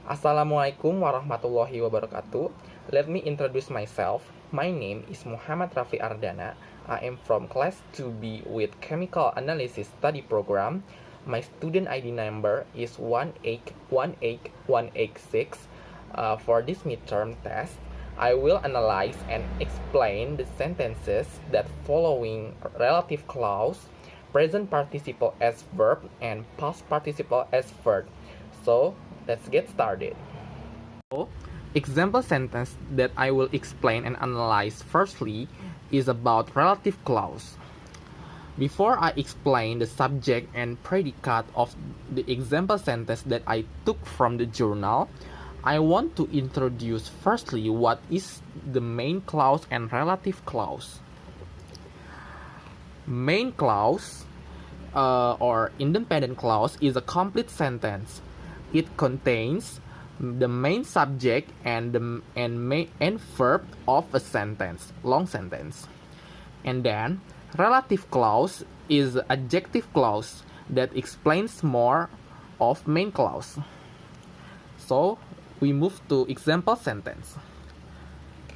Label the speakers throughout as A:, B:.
A: Assalamualaikum warahmatullahi wabarakatuh. Let me introduce myself. My name is Muhammad Rafli Ardhana. I am from Class 2B with Chemical Analysis Study Program. My student ID number is 1818186. For this midterm test, I will analyze and explain the sentences that following relative clause, present participle as verb, and past participle as verb. So, let's get started. So, example sentence that I will explain and analyze firstly is about relative clause. Before I explain the subject and predicate of the example sentence that I took from the journal, I want to introduce firstly what is the main clause and relative clause. Main clause or independent clause is a complete sentence. It contains the main subject and verb of a sentence, long sentence. And then relative clause is adjective clause that explains more of main clause. So we move to example sentence.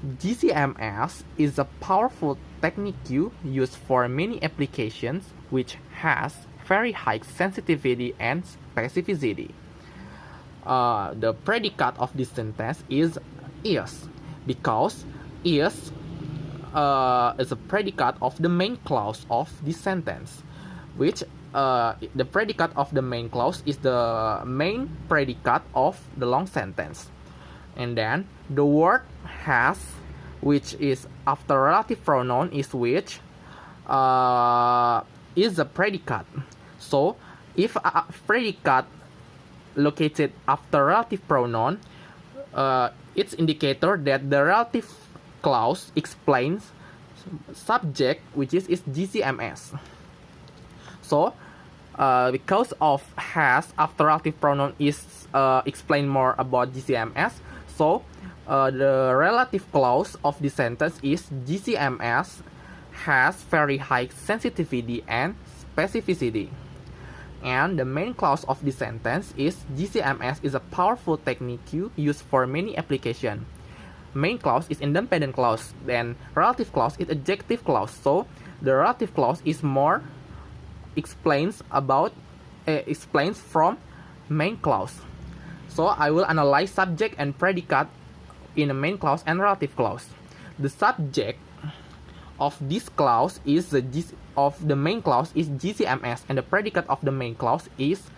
A: GCMS is a powerful technique used for many applications which has very high sensitivity and specificity. The predicate of this sentence is because is a predicate of the main clause of this sentence, which the predicate of the main clause is the main predicate of the long sentence. And then the word has, which is after relative pronoun, is which is a predicate. So if a predicate located after relative pronoun, it's indicator that the relative clause explains subject, which is GCMS. So because of has after relative pronoun is explain more about GCMS, so the relative clause of the sentence is GCMS has very high sensitivity and specificity. And the main clause of the sentence is GCMS is a powerful technique used for many applications. Main clause is independent clause, then relative clause is adjective clause. So the relative clause is more explains from main clause. So I will analyze subject and predicate in the main clause and relative clause. The subject of this clause is the main clause is GCMS, and the predicate of the main clause is.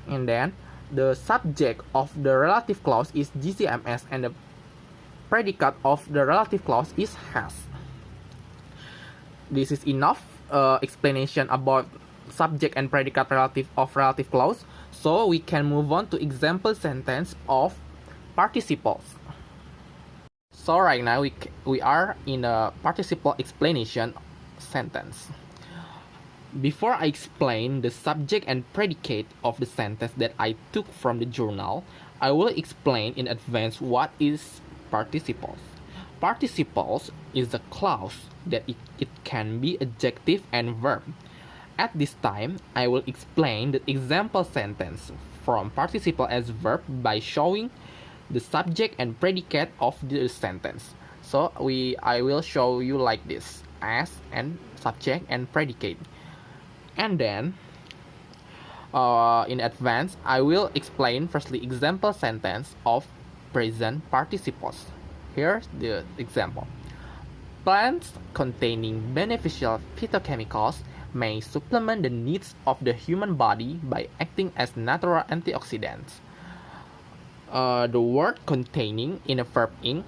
A: And then the subject of the relative clause is GCMS, and the predicate of the relative clause is has. This is enough explanation about subject and predicate of relative clause. So we can move on to example sentence of participles. So right now we are in a participle explanation sentence. Before I explain the subject and predicate of the sentence that I took from the journal, I will explain in advance what is participles. Participles is a clause that it can be adjective and verb. At this time, I will explain the example sentence from participle as verb by showing the subject and predicate of the sentence. So I will show you like this, as and subject and predicate. And then in advance, I will explain firstly example sentence of present participles. Here's the example. Plants containing beneficial phytochemicals may supplement the needs of the human body by acting as natural antioxidants. The word containing in a verb ing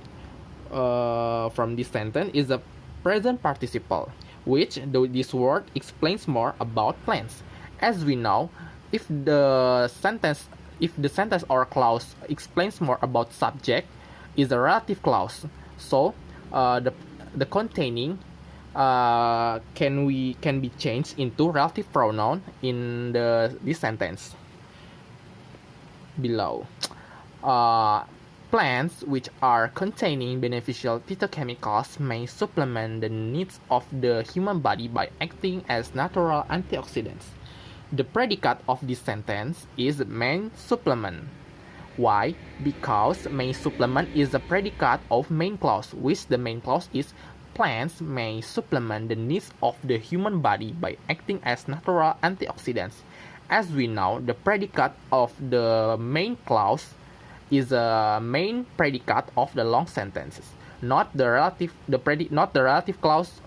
A: from this sentence is a present participle, which this word explains more about plants. As we know, if the sentence or clause explains more about subject, is a relative clause. So the containing can be changed into relative pronoun in this sentence below. Plants which are containing beneficial phytochemicals may supplement the needs of the human body by acting as natural antioxidants. The predicate of this sentence is may supplement, Why? Because may supplement is the predicate of main clause, which the main clause is plants may supplement the needs of the human body by acting as natural antioxidants. As we know, the predicate of the main clause is a main predicate of the long sentences, not the relative clause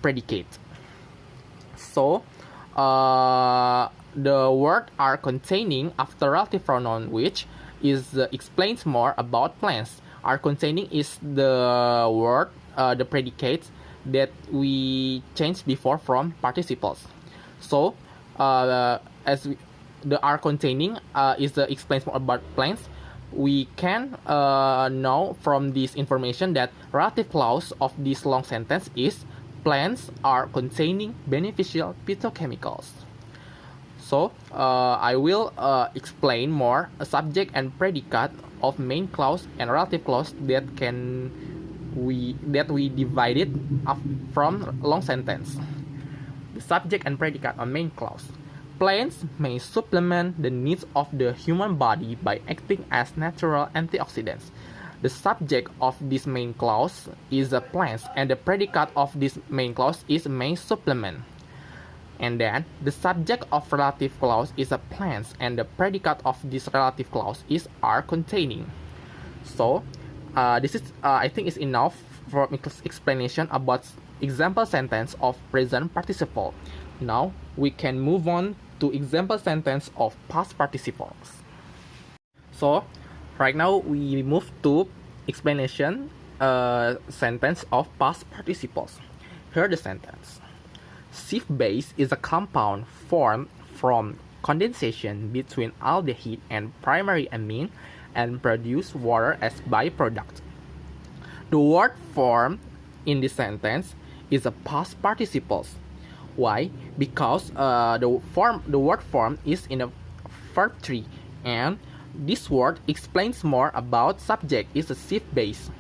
A: predicate. So, the word are containing after relative pronoun, which is explains more about plants. Are containing is the word, the predicate that we changed before from participles. So, the are containing is explains more about plants. We can know from this information that relative clause of this long sentence is plants are containing beneficial phytochemicals. So I will explain more a subject and predicate of main clause and relative clause that we divided up from long sentence. The subject and predicate on main clause. Plants may supplement the needs of the human body by acting as natural antioxidants. The subject of this main clause is a plants, and the predicate of this main clause is may supplement. And then the subject of relative clause is a plants, and the predicate of this relative clause is are containing. So this is I think is enough for explanation about example sentence of present participle. Now we can move on to example sentence of past participles. So right now we move to explanation sentence of past participles. Here the sentence. Sif base is a compound formed from condensation between aldehyde and primary amine and produce water as byproduct. The word form in this sentence is a past participles. Why? Because the word form is in a verb 3, and this word explains more about subject is a Sif base.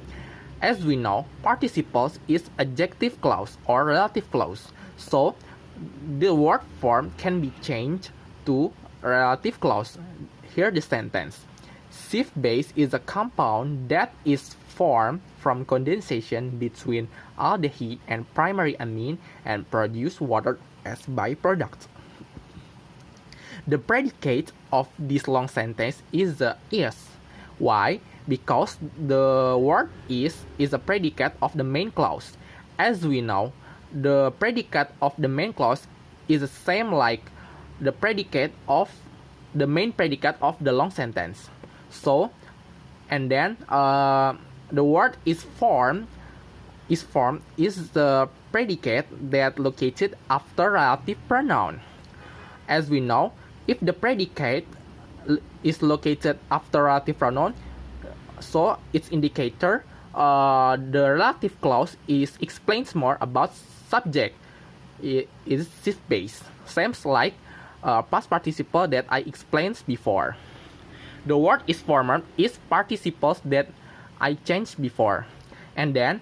A: As we know, participles is adjective clause or relative clause. So the word form can be changed to relative clause. Here the sentence. Sif base is a compound that is formed from condensation between aldehyde and primary amine and produce water as byproduct. The predicate of this long sentence is the is. Why? Because the word is a predicate of the main clause. As we know, the predicate of the main clause is the same like the predicate of the main predicate of the long sentence. So, and then the word is the predicate that located after relative pronoun. As we know, if the predicate is located after relative pronoun, so its indicator the relative clause is explains more about subject. It is Sif base, same like past participle that I explained before. The word is formed is participles that I changed before, and then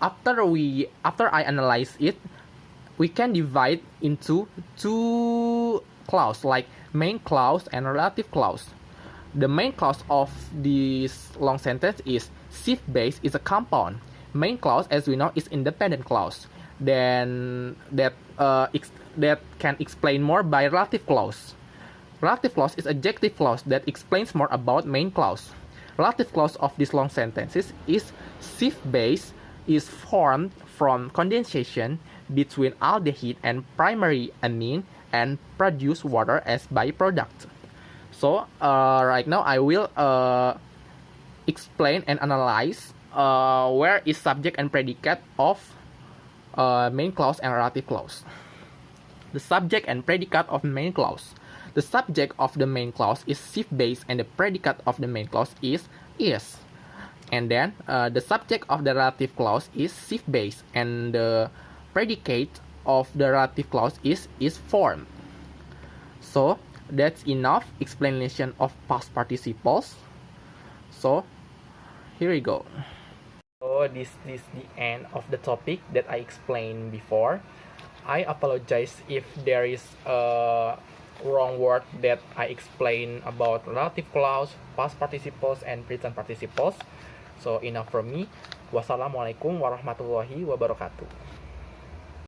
A: after I analyze it, we can divide into two clause like main clause and relative clause. The main clause of this long sentence is Sif base is a compound. Main clause, as we know, is independent clause. Then that can explain more by relative clause. Relative clause is adjective clause that explains more about main clause. Relative clause of these long sentences is Sif base is formed from condensation between aldehyde and primary amine and produce water as byproduct. So right now I will explain and analyze where is subject and predicate of main clause and relative clause. The subject and predicate of main clause. The subject of the main clause is Sif base and the predicate of the main clause is. And then the subject of the relative clause is Sif base and the predicate of the relative clause is formed. So that's enough explanation of past participles. So here we go. So this is the end of the topic that I explained before. I apologize if there is wrong word that I explained about relative clause, past participles, and present participles. So enough from me. Wassalamualaikum warahmatullahi wabarakatuh.